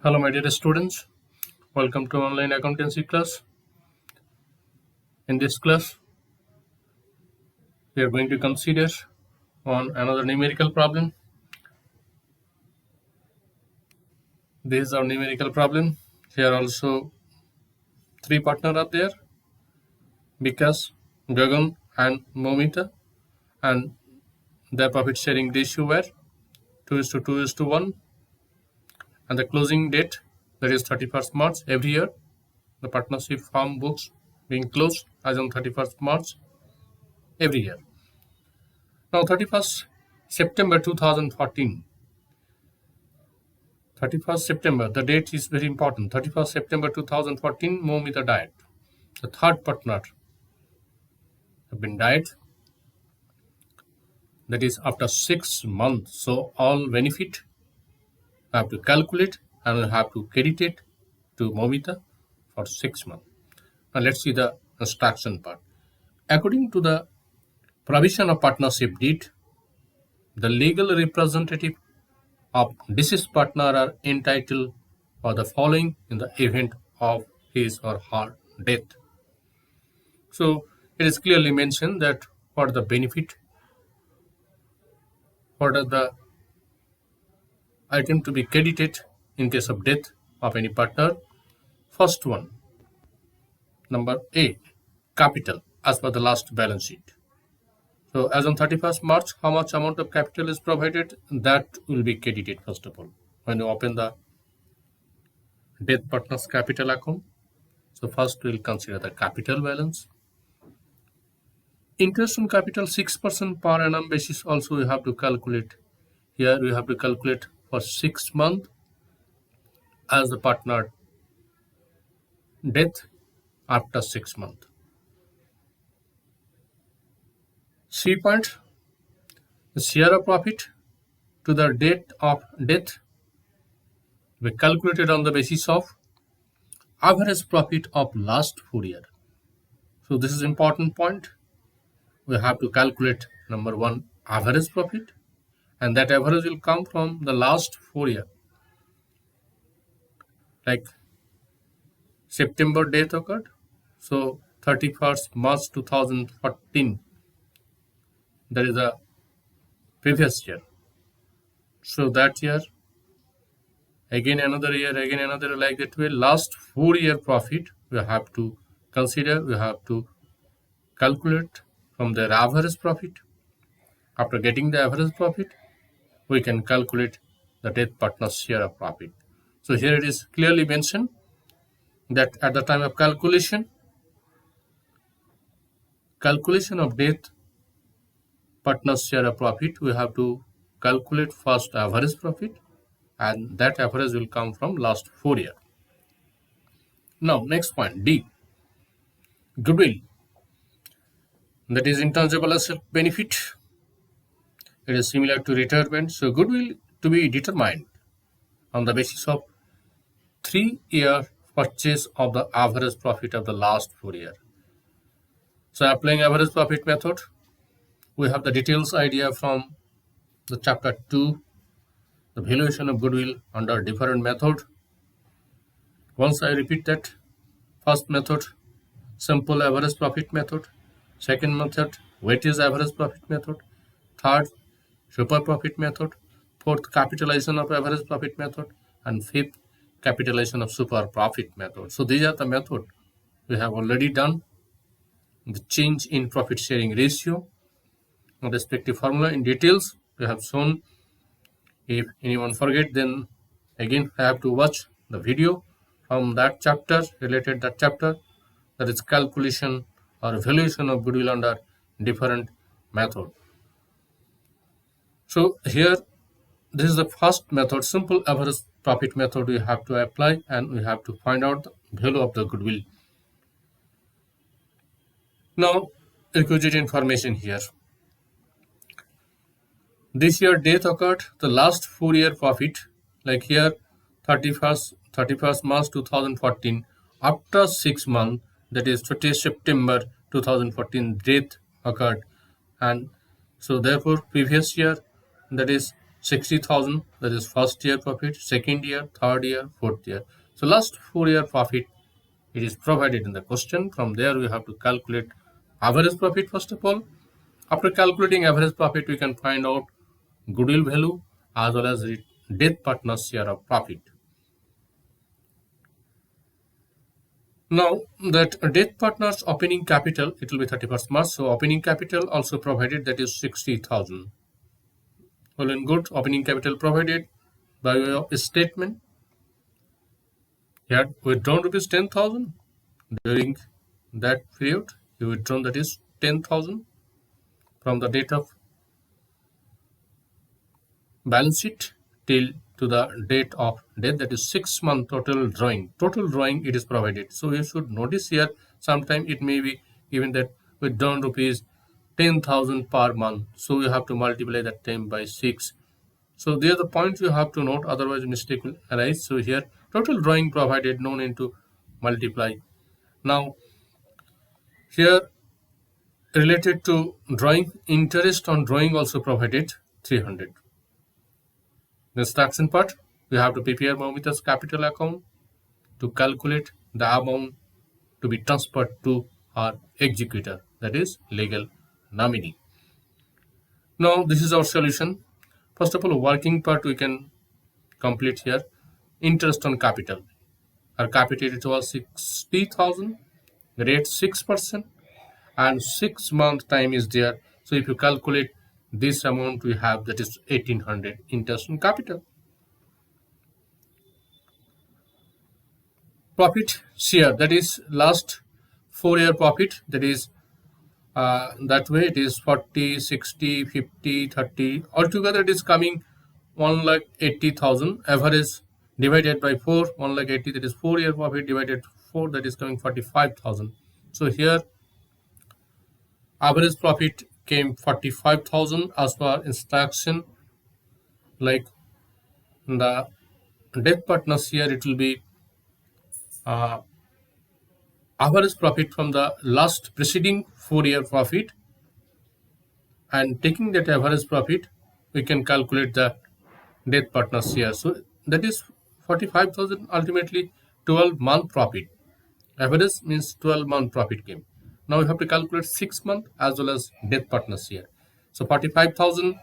Hello, my dear students. Welcome to online accountancy class. In this class, we are going to consider on another numerical problem. This is our numerical problem. Here also three partners are there: Vikas, Gagan, and Momita, and their profit sharing ratio were 2 is to 2 is to 1, and the closing date, that is 31st March every year. The partnership firm books being closed as on 31st March every year. Now 31st September 2014. 31st September, the date is very important. 31st September 2014, Momita died. The third partner have been died. That is after 6 months. So all benefit I have to calculate and I have to credit it to Momita for 6 months. Now let's see the instruction part. According to the provision of partnership deed, the legal representative of deceased partner are entitled for the following in the event of his or her death. So it is clearly mentioned that what are the benefit, what are the item to be credited in case of death of any partner. First one, number A, capital as per the last balance sheet. So as on 31st March, how much amount of capital is provided, that will be credited first of all when you open the death partner's capital account. So first we will consider the capital balance. Interest on capital 6% per annum basis also we have to calculate. Here we have to calculate for 6 months as the partner death after 6 months. C point, the share of profit to the date of death we calculated on the basis of average profit of last 4 years. So this is important point. We have to calculate number one, average profit, and that average will come from the last 4 years. Like September death occurred, so 31st March 2014, that is the previous year. So that year, again another year, again another, like that way. Last 4 year profit we have to consider, we have to calculate from their average profit. After getting the average profit, we can calculate the death partner's share of profit. So here it is clearly mentioned that at the time of calculation of death partner's share of profit, we have to calculate first average profit, and that average will come from last 4 years. Now next point, D, goodwill, that is intangible asset benefit. It is similar to retirement. So goodwill to be determined on the basis of 3-year purchase of the average profit of the last 4 years. So applying average profit method, we have the details idea from the chapter 2, the valuation of goodwill under different method. Once I repeat that, first method, simple average profit method. Second method, weighted average profit method. Third, super profit method. Fourth, capitalization of average profit method. And fifth, capitalization of super profit method. So these are the method we have already done. The change in profit sharing ratio, respective formula in details we have shown. If anyone forget, then again I have to watch the video from that chapter, related that chapter, that is calculation or valuation of goodwill under different method. So here this is the first method, simple average profit method we have to apply, and we have to find out the value of the goodwill. Now requisite information here. This year death occurred, the last 4 year profit, like here 31st March 2014, after 6 months, that is 30th September 2014, death occurred, and so therefore previous year, that is 60,000, that is first year profit, second year, third year, fourth year. So last 4 year profit, it is provided in the question. From there, we have to calculate average profit first of all. After calculating average profit, we can find out goodwill value as well as the death partner's share of profit. Now that death partner's opening capital, it will be 31st March. So opening capital also provided, that is 60,000. Well and good, opening capital provided by way of a statement. He had withdrawn rupees 10,000 during that period. He withdrawn, that is 10,000 from the date of balance sheet till to the date of death, that is 6 month total drawing. Total drawing it is provided. So you should notice here, sometime it may be given that withdrawn rupees 10,000 per month. So you have to multiply that time by 6. So there are the points you have to note, otherwise mistake will arise. So here total drawing provided, no need to multiply. Now here related to drawing, interest on drawing also provided 300. The instruction part, we have to prepare Momita's capital account to calculate the amount to be transferred to our executor, that is legal nominee. Now this is our solution. First of all, working part we can complete here. Interest on capital. Our capital it was 60,000, rate 6%, and 6 month time is there. So if you calculate this amount we have, that is 1800 interest on capital. Profit share, that is last 4 year profit, that is that way it is 40, 60, 50, 30. Altogether it is coming 1,80,000. Average divided by 4, 1,80,000, that is 4 year profit divided 4, that is coming 45,000. So here average profit came 45,000 as per instruction. Like the death partners here, it will be average profit from the last preceding 4 year profit, and taking that average profit we can calculate the death partners here. So that is 45,000, ultimately 12 month profit. Average means 12 month profit came. Now we have to calculate 6 month as well as death partners here. So 45,000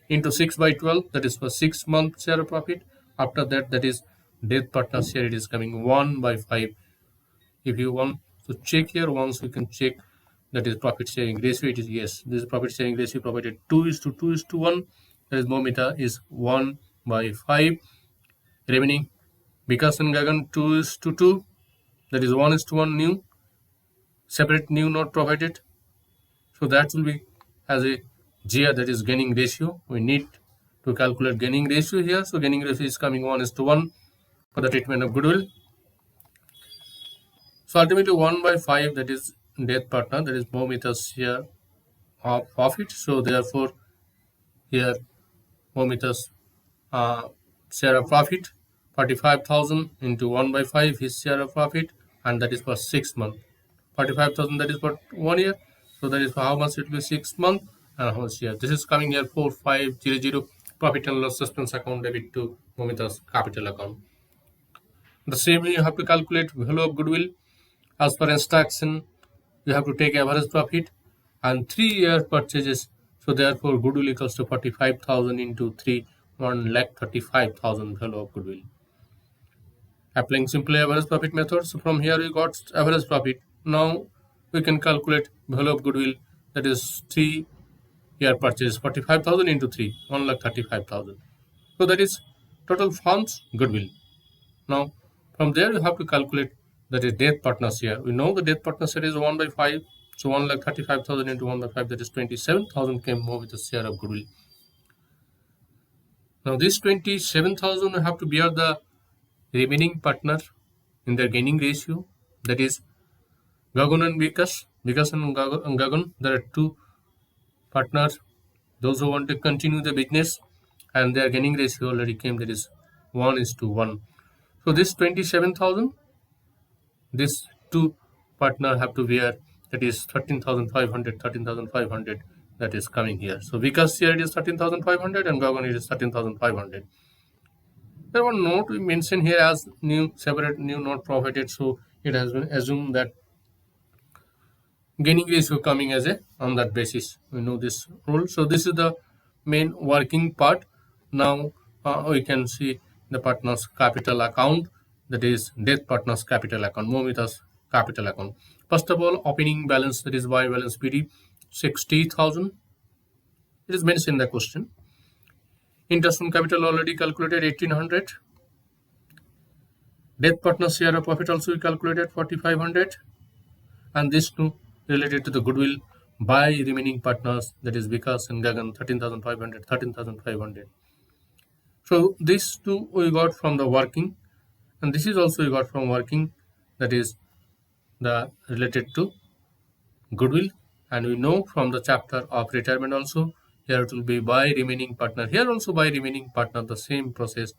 into 6 by 12, that is for 6 month share of profit. After that, that is death partners here, it is coming 1 by 5. If you want to check here once, you can check, that is profit sharing ratio. It is yes, this is profit sharing ratio provided 2:2:1. That is Momita is 1 by 5. Remaining Vikas and Gagan 2:2. That is 1:1 new. Separate new not provided. So that will be as a GR, that is gaining ratio. We need to calculate gaining ratio here. So gaining ratio is coming 1:1 for the treatment of goodwill. So ultimately 1 by 5, that is death partner, that is Momita's share of profit. So therefore here Momita's share of profit 45,000 into 1 by 5, his share of profit, and that is for 6 months. 45,000, that is for 1 year. So that is for how much it will be 6 months and how much here. This is coming here 4500 profit and loss suspense account debit to Momita's capital account. The same way you have to calculate value of goodwill. As per instruction, you have to take average profit and 3 year purchases. So therefore goodwill equals to 45,000 into 3, 1,35,000 value of goodwill. Applying simple average profit method. So from here we got average profit. Now we can calculate value of goodwill, that is 3 year purchase, 45,000 into 3, 1,35,000. So that is total funds goodwill. Now from there you have to calculate, that is death partners here. We know the death partners here is 1 by 5. So 1,35,000 into 1 by 5, that is 27,000 came more with the share of goodwill. Now this 27,000 have to bear the remaining partner in their gaining ratio, that is Gagan and Vikas. Vikas and Gagan, there are 2 partners, those who want to continue the business, and their gaining ratio already came, that is 1:1. So this 27,000, this 2 partner have to bear, that is 13,500, 13,500, that is coming here. So Vikas share it is 13,500 and Gagan it is 13,500. There one note we mentioned here as new separate new not profited, so it has been assumed that gaining ratio coming as a on that basis. We know this rule. So this is the main working part. Now we can see the partner's capital account, that is death partner's capital account, Momita's capital account. First of all, opening balance, that is Y balance PD 60,000. It is mentioned in the question. Interest on capital already calculated 1800. Death partner's share of profit also we calculated 4500. And this two related to the goodwill by remaining partners, that is Vikas and Gagan 13,500, 13,500. So these two we got from the working, and this is also we got from working, that is the related to goodwill. And we know from the chapter of retirement also, here it will be by remaining partner, here also by remaining partner, the same process.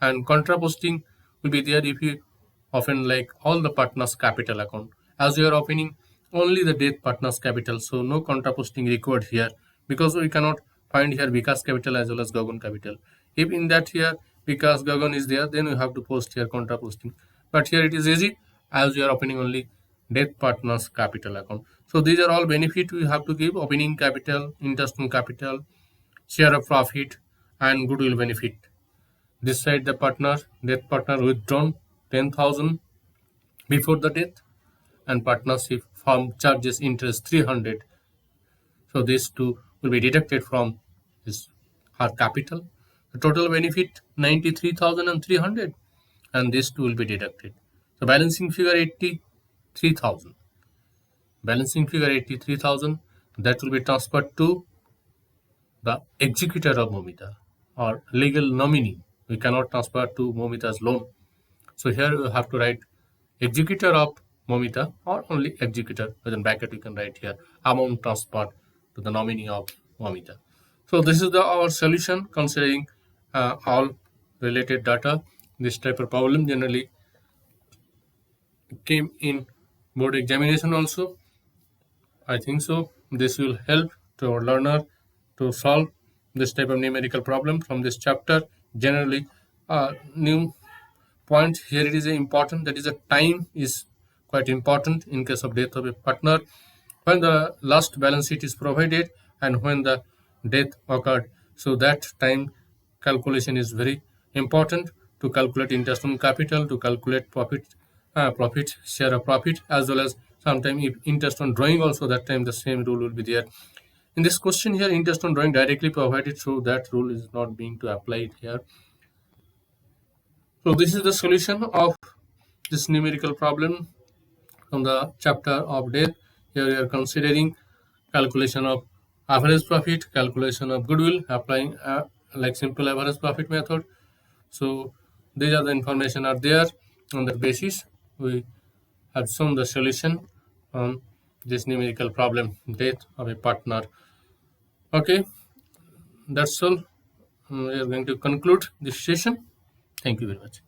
And contraposting will be there if you often like all the partners capital account, as you are opening only the death partners capital, so no contraposting required here, because we cannot find here Vikas capital as well as Gagan capital. If in that here Vikas Gagan is there, then we have to post here contraposting, but here it is easy as we are opening only death partners capital account. So these are all benefit we have to give: opening capital, interest on capital, share of profit, and goodwill benefit. This side the partner, death partner withdrawn 10,000 before the death, and partnership firm charges interest 300. So these two will be deducted from this her capital. The total benefit 93,300, and these two will be deducted. So balancing figure 83,000. Balancing figure 83,000, that will be transferred to the executor of Momita or legal nominee. We cannot transfer to Momita's loan. So here we have to write executor of Momita or only executor. Within bracket we can write here amount transferred to the nominee of Momita. So this is our solution considering all related data. This type of problem generally came in board examination also. I think so. This will help to our learner to solve this type of numerical problem from this chapter. Generally, new point here it is important, that is the time is quite important in case of death of a partner, when the last balance sheet is provided and when the death occurred. So that time calculation is very important to calculate interest on capital, to calculate profit, share of profit, as well as sometimes if interest on drawing also, that time the same rule will be there. In this question here, interest on drawing directly provided, so that rule is not being to applied here. So this is the solution of this numerical problem from the chapter of death. Here we are considering calculation of average profit, calculation of goodwill, applying like simple average profit method. So these are the information are there. On that basis, we have shown the solution on this numerical problem, death of a partner. Okay, that's all. We are going to conclude this session. Thank you very much.